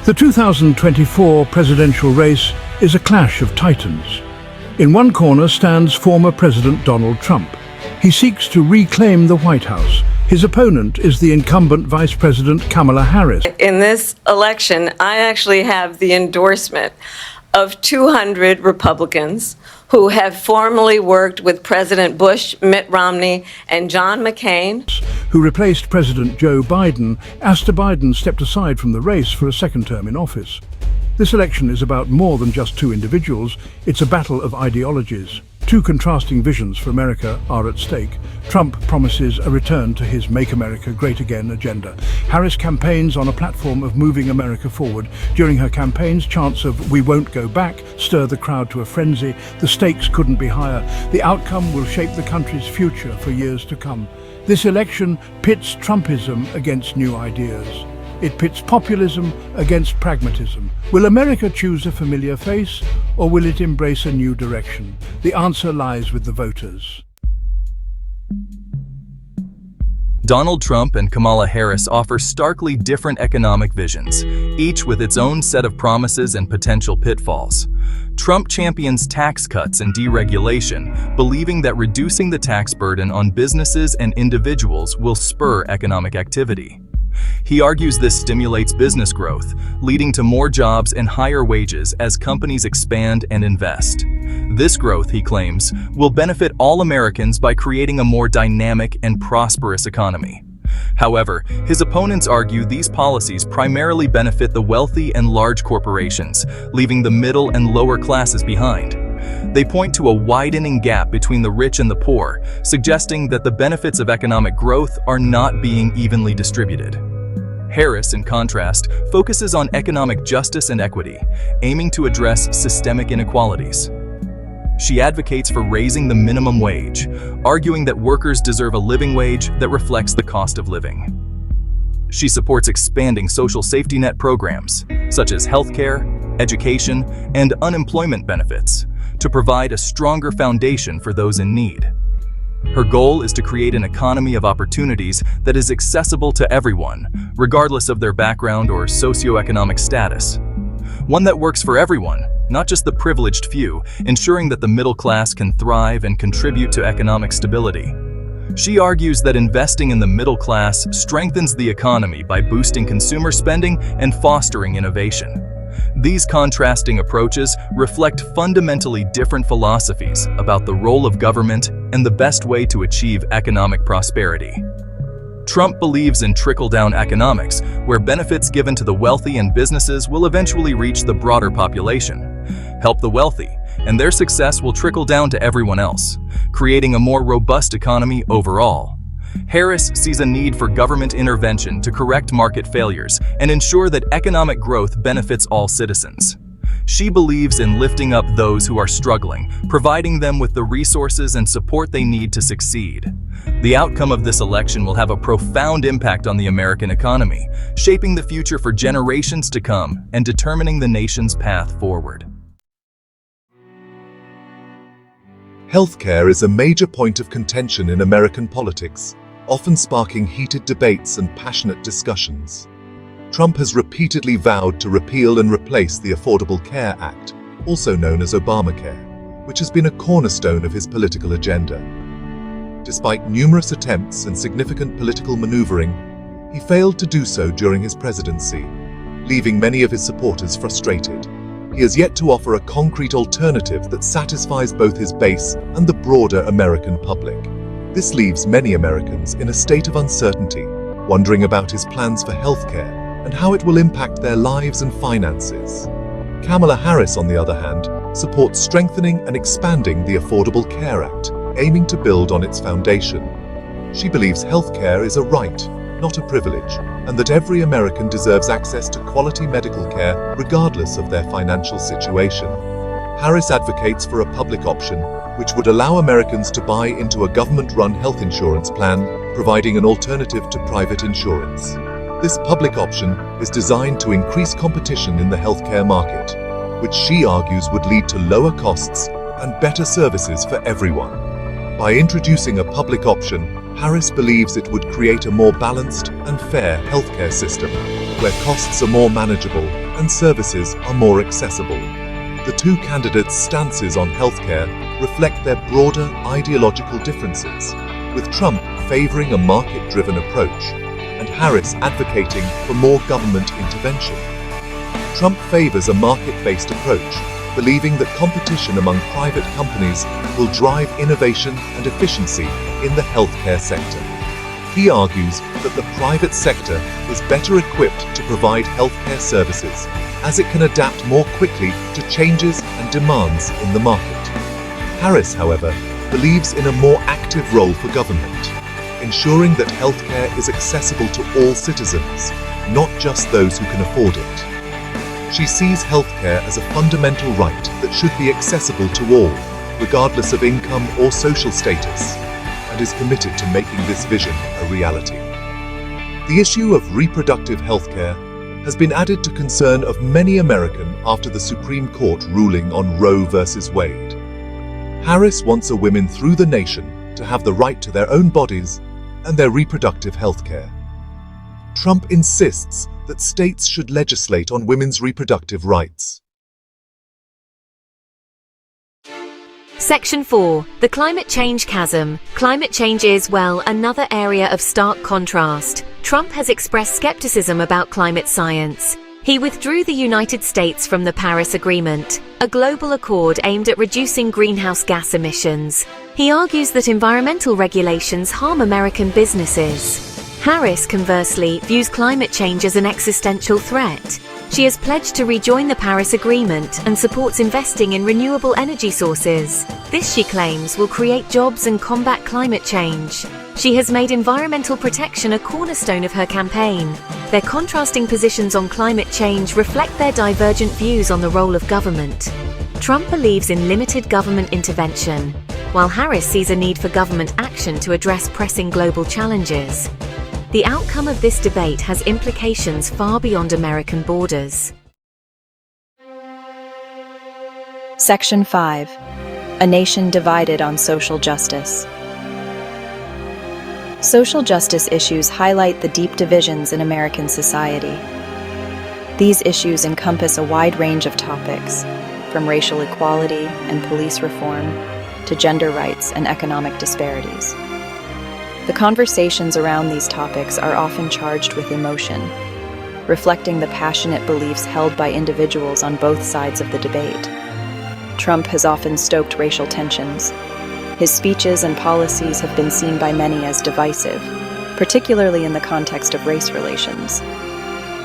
The 2024 presidential race is a clash of titans. In one corner stands former President Donald Trump. He seeks to reclaim the White House. His opponent is the incumbent Vice President Kamala Harris. In this election, I actually have the endorsement of 200 Republicans who have formerly worked with President Bush, Mitt Romney, and John McCain, who replaced President Joe Biden after Biden stepped aside from the race for a second term in office. This election is about more than just two individuals. It's a battle of ideologies. Two contrasting visions for America are at stake. Trump promises a return to his Make America Great Again agenda. Harris campaigns on a platform of moving America forward. During her campaigns, chants of "we won't go back" stir the crowd to a frenzy. The stakes couldn't be higher. The outcome will shape the country's future for years to come. This election pits Trumpism against new ideas. It pits populism against pragmatism. Will America choose a familiar face, or will it embrace a new direction? The answer lies with the voters. Donald Trump and Kamala Harris offer starkly different economic visions, each with its own set of promises and potential pitfalls. Trump champions tax cuts and deregulation, believing that reducing the tax burden on businesses and individuals will spur economic activity. He argues this stimulates business growth, leading to more jobs and higher wages as companies expand and invest. This growth, he claims, will benefit all Americans by creating a more dynamic and prosperous economy. However, his opponents argue these policies primarily benefit the wealthy and large corporations, leaving the middle and lower classes behind. They point to a widening gap between the rich and the poor, suggesting that the benefits of economic growth are not being evenly distributed. Harris, in contrast, focuses on economic justice and equity, aiming to address systemic inequalities. She advocates for raising the minimum wage, arguing that workers deserve a living wage that reflects the cost of living. She supports expanding social safety net programs, such as healthcare, education, and unemployment benefits, to provide a stronger foundation for those in need. Her goal is to create an economy of opportunities that is accessible to everyone, regardless of their background or socioeconomic status. One that works for everyone, not just the privileged few, ensuring that the middle class can thrive and contribute to economic stability. She argues that investing in the middle class strengthens the economy by boosting consumer spending and fostering innovation. These contrasting approaches reflect fundamentally different philosophies about the role of government and the best way to achieve economic prosperity. Trump believes in trickle-down economics, where benefits given to the wealthy and businesses will eventually reach the broader population. Help the wealthy, and their success will trickle down to everyone else, creating a more robust economy overall. Harris sees a need for government intervention to correct market failures and ensure that economic growth benefits all citizens. She believes in lifting up those who are struggling, providing them with the resources and support they need to succeed. The outcome of this election will have a profound impact on the American economy, shaping the future for generations to come and determining the nation's path forward. Healthcare is a major point of contention in American politics, often sparking heated debates and passionate discussions. Trump has repeatedly vowed to repeal and replace the Affordable Care Act, also known as Obamacare, which has been a cornerstone of his political agenda. Despite numerous attempts and significant political maneuvering, he failed to do so during his presidency, leaving many of his supporters frustrated. He has yet to offer a concrete alternative that satisfies both his base and the broader American public. This leaves many Americans in a state of uncertainty, wondering about his plans for healthcare and how it will impact their lives and finances. Kamala Harris, on the other hand, supports strengthening and expanding the Affordable Care Act, aiming to build on its foundation. She believes healthcare is a right, not a privilege, and that every American deserves access to quality medical care regardless of their financial situation. Harris advocates for a public option, which would allow Americans to buy into a government-run health insurance plan, providing an alternative to private insurance. This public option is designed to increase competition in the healthcare market, which she argues would lead to lower costs and better services for everyone. By introducing a public option, Harris believes it would create a more balanced and fair healthcare system, where costs are more manageable and services are more accessible. The two candidates' stances on healthcare reflect their broader ideological differences, with Trump favoring a market-driven approach and Harris advocating for more government intervention. Trump favors a market-based approach, believing that competition among private companies will drive innovation and efficiency in the healthcare sector. He argues that the private sector is better equipped to provide healthcare services, as it can adapt more quickly to changes and demands in the market. Harris, however, believes in a more active role for government, ensuring that healthcare is accessible to all citizens, not just those who can afford it. She sees healthcare as a fundamental right that should be accessible to all, regardless of income or social status, and is committed to making this vision a reality. The issue of reproductive healthcare has been added to concern of many Americans after the Supreme Court ruling on Roe v. Wade. Harris wants women through the nation to have the right to their own bodies and their reproductive healthcare. Trump insists that states should legislate on women's reproductive rights. Section 4. The climate change chasm. Climate change is, well, another area of stark contrast. Trump has expressed skepticism about climate science. He withdrew the United States from the Paris Agreement, a global accord aimed at reducing greenhouse gas emissions. He argues that environmental regulations harm American businesses. Harris, conversely, views climate change as an existential threat. She has pledged to rejoin the Paris Agreement and supports investing in renewable energy sources. This, she claims, will create jobs and combat climate change. She has made environmental protection a cornerstone of her campaign. Their contrasting positions on climate change reflect their divergent views on the role of government. Trump believes in limited government intervention, while Harris sees a need for government action to address pressing global challenges. The outcome of this debate has implications far beyond American borders. Section 5. A nation divided on social justice. Social justice issues highlight the deep divisions in American society. These issues encompass a wide range of topics, from racial equality and police reform to gender rights and economic disparities. The conversations around these topics are often charged with emotion, reflecting the passionate beliefs held by individuals on both sides of the debate. Trump has often stoked racial tensions. His speeches and policies have been seen by many as divisive, particularly in the context of race relations.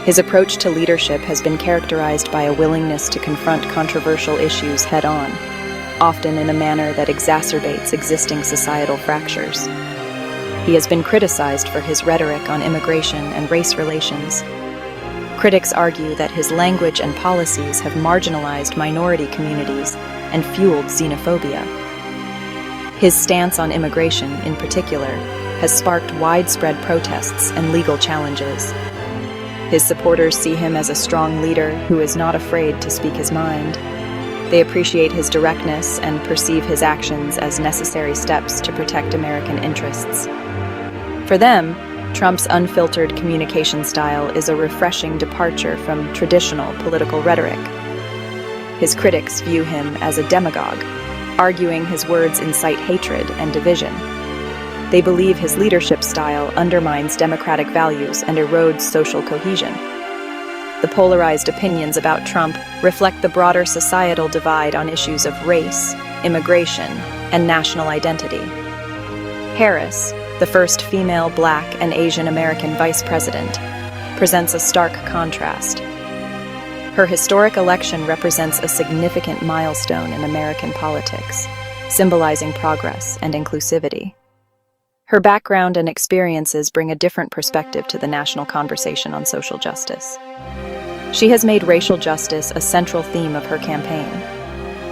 His approach to leadership has been characterized by a willingness to confront controversial issues head-on, often in a manner that exacerbates existing societal fractures. He has been criticized for his rhetoric on immigration and race relations. Critics argue that his language and policies have marginalized minority communities and fueled xenophobia. His stance on immigration, in particular, has sparked widespread protests and legal challenges. His supporters see him as a strong leader who is not afraid to speak his mind. They appreciate his directness and perceive his actions as necessary steps to protect American interests. For them, Trump's unfiltered communication style is a refreshing departure from traditional political rhetoric. His critics view him as a demagogue, arguing his words incite hatred and division. They believe his leadership style undermines democratic values and erodes social cohesion. The polarized opinions about Trump reflect the broader societal divide on issues of race, immigration, and national identity. Harris, the first female Black and Asian American vice president, presents a stark contrast. Her historic election represents a significant milestone in American politics, symbolizing progress and inclusivity. Her background and experiences bring a different perspective to the national conversation on social justice. She has made racial justice a central theme of her campaign.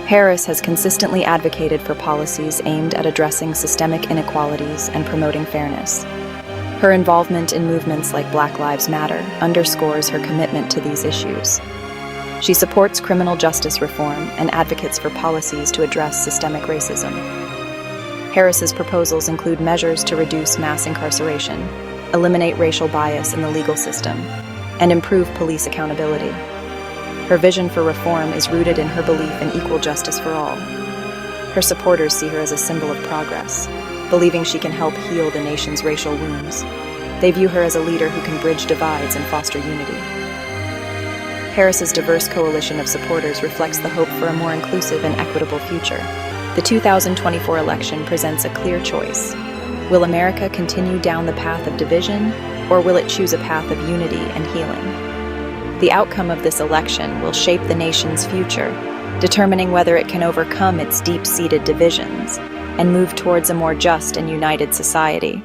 Harris has consistently advocated for policies aimed at addressing systemic inequalities and promoting fairness. Her involvement in movements like Black Lives Matter underscores her commitment to these issues. She supports criminal justice reform and advocates for policies to address systemic racism. Harris's proposals include measures to reduce mass incarceration, eliminate racial bias in the legal system, and improve police accountability. Her vision for reform is rooted in her belief in equal justice for all. Her supporters see her as a symbol of progress, believing she can help heal the nation's racial wounds. They view her as a leader who can bridge divides and foster unity. Harris's diverse coalition of supporters reflects the hope for a more inclusive and equitable future. The 2024 election presents a clear choice. Will America continue down the path of division, or will it choose a path of unity and healing? The outcome of this election will shape the nation's future, determining whether it can overcome its deep-seated divisions and move towards a more just and united society.